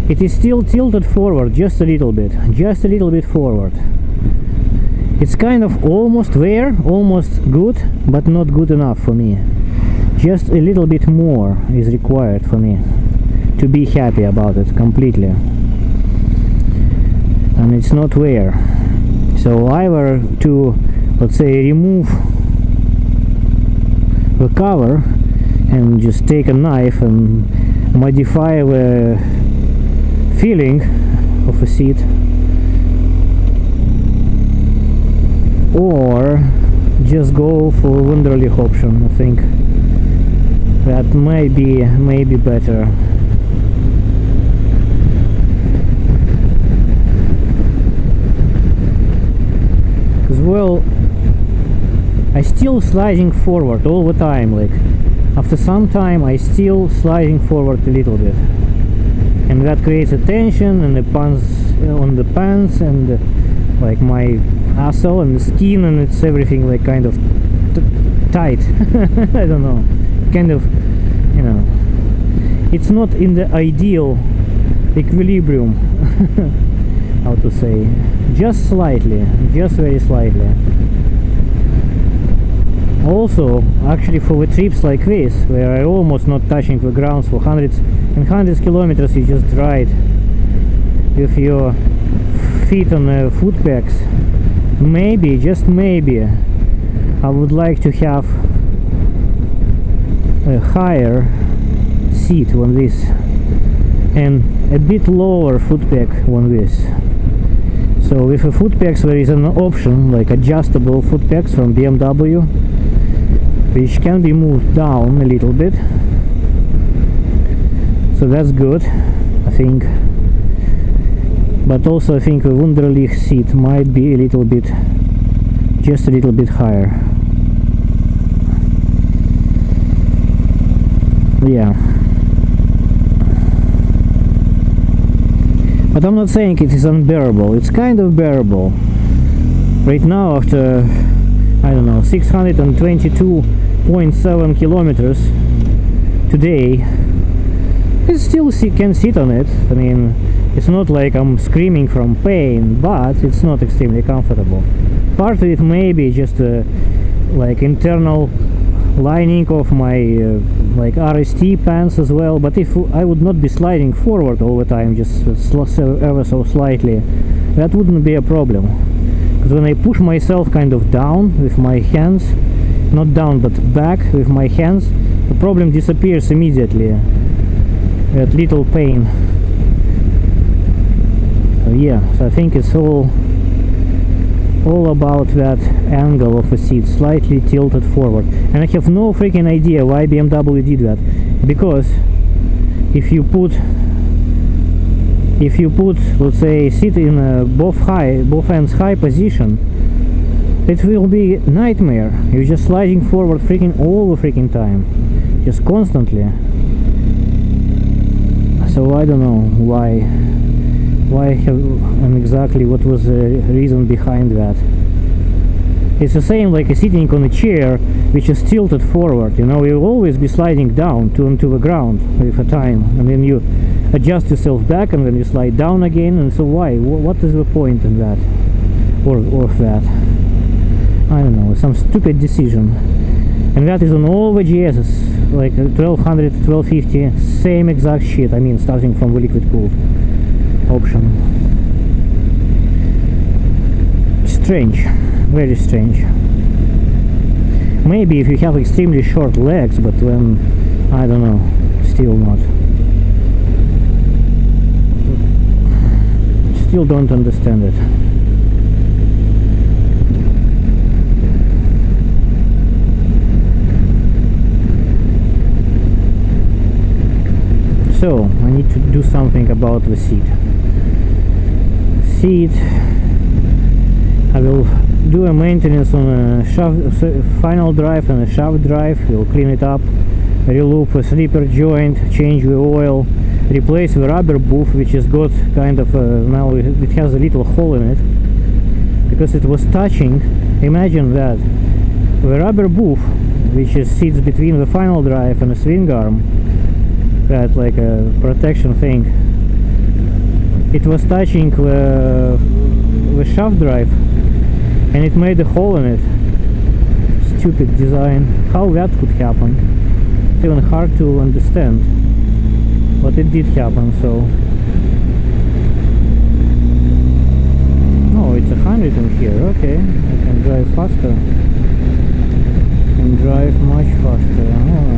it is still tilted forward just a little bit forward. It's kind of almost there, almost good, but not good enough for me. Just a little bit more is required for me to be happy about it completely, and it's not there. So either to, let's say, remove the cover and just take a knife and modify the feeling of a seat, or just go for Wunderlich option. I think that may be better. Because, well, I still sliding forward all the time. Like after some time I still sliding forward a little bit, and that creates a tension in the pants, on the pants, and like my asshole and the skin, and it's everything like kind of tight. I don't know, kind of, you know, it's not in the ideal equilibrium. How to say, just slightly, just very slightly. Also, actually, for the trips like this, where I almost not touching the ground for hundreds and hundreds of kilometers, you just ride with your feet on the foot pegs. Maybe, just maybe, I would like to have a higher seat on this and a bit lower foot peg on this. So with the foot pegs there is an option like adjustable foot pegs from BMW, which can be moved down a little bit, so that's good, I think. But also I think the Wunderlich seat might be a little bit, just a little bit higher. Yeah. But I'm not saying it is unbearable, it's kind of bearable. Right now, after, I don't know, 622.7 kilometers today, I still can sit on it. I mean, it's not like I'm screaming from pain, but it's not extremely comfortable. Part of it may be just like internal lining of my like RST pants as well, but if I would not be sliding forward all the time, just ever so slightly, that wouldn't be a problem. Because when I push myself kind of down with my hands, not down but back with my hands, the problem disappears immediately. That little pain. Yeah, so I think it's all about that angle of the seat, slightly tilted forward. And I have no freaking idea why BMW did that, because if you put, let's say, seat in both ends high position, it will be nightmare. You're just sliding forward freaking all the freaking time, just constantly. So I don't know why and exactly what was the reason behind that. It's the same like sitting on a chair which is tilted forward, you know, you'll always be sliding down onto the ground with a time, and then you adjust yourself back and then you slide down again, and so why? What is the point in that? Or of that? I don't know, some stupid decision. and that is on all the GSs, like 1200, 1250, same exact shit. I mean, starting from the liquid cooled option. Strange, very strange. Maybe if you have extremely short legs, but then I don't know, still not. Still don't understand it. So I need to do something about the seat. I will do a maintenance on a final drive and a shaft drive. We'll clean it up, reloop a slipper joint, change the oil, replace the rubber booth, which has got kind of now it has a little hole in it because it was touching. Imagine that the rubber booth, which sits between the final drive and the swing arm, that like a protection thing, it was touching the shaft drive and it made a hole in it. Stupid design. How that could happen? It's even hard to understand, but it did happen. So oh, it's 100 in here. Okay, I can drive faster and drive much faster. Alright.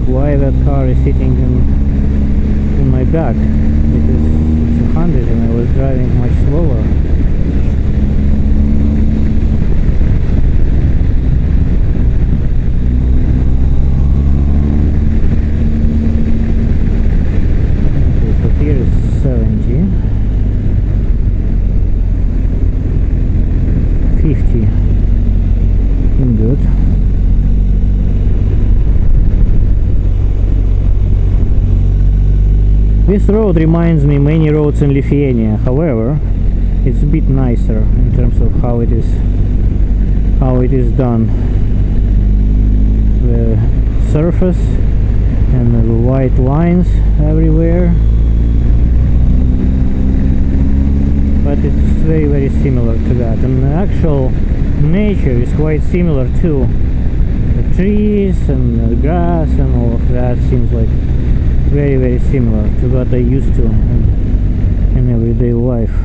Why that car is sitting in my back, because it's 100 and I was driving much slower. Okay, so here is 70, 50, good. This road reminds me many roads in Lithuania. However, it's a bit nicer in terms of how it is done. The surface and the white lines everywhere, but it's very, very similar to that. And the actual nature is quite similar too. The trees and the grass and all of that seems like very, very similar to what I used to in everyday life.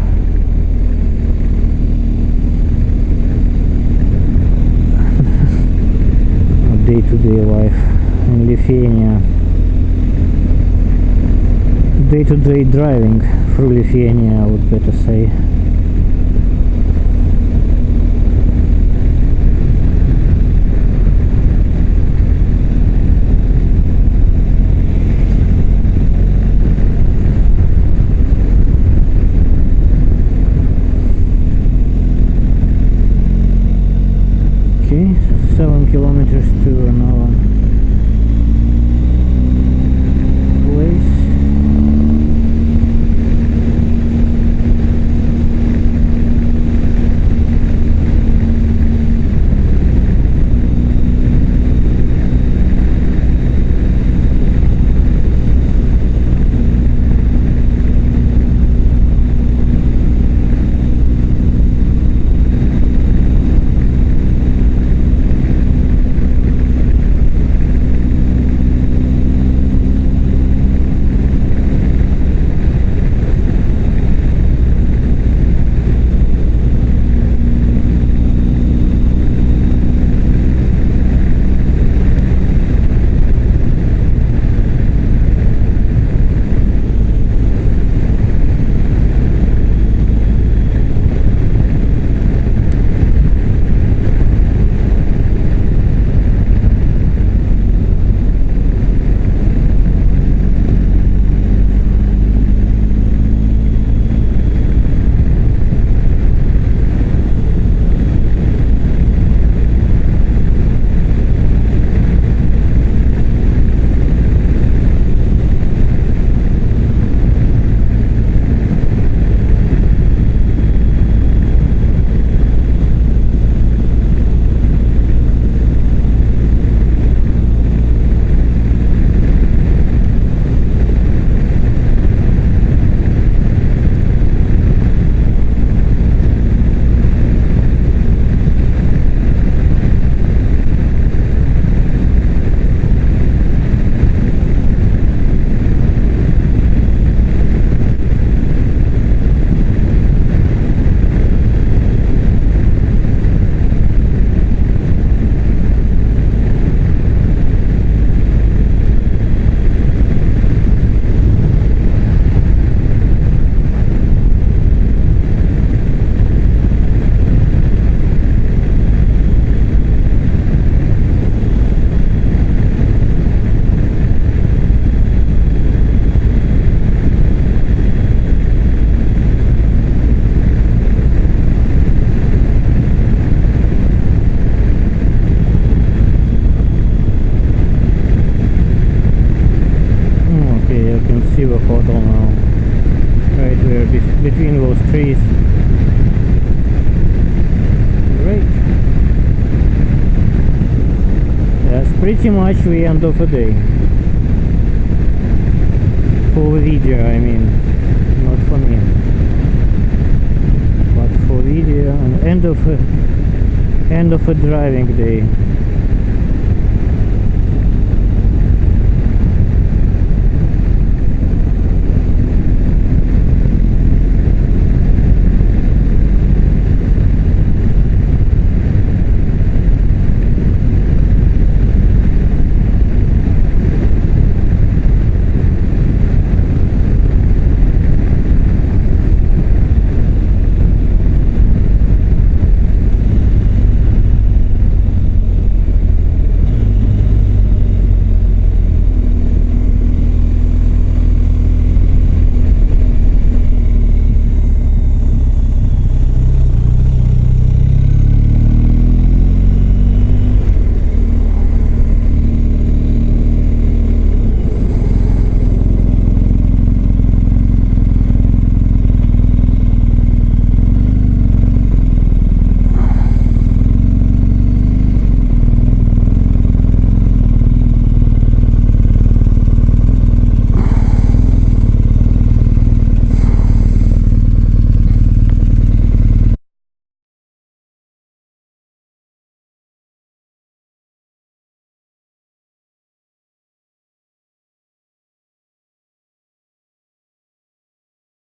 Day-to-day life in Lithuania. Day-to-day driving through Lithuania, I would better say. Okay, 7 kilometers to another place. between those trees. Great. That's pretty much the end of the day. For the video, I mean, not for me, but for video and end of a driving day.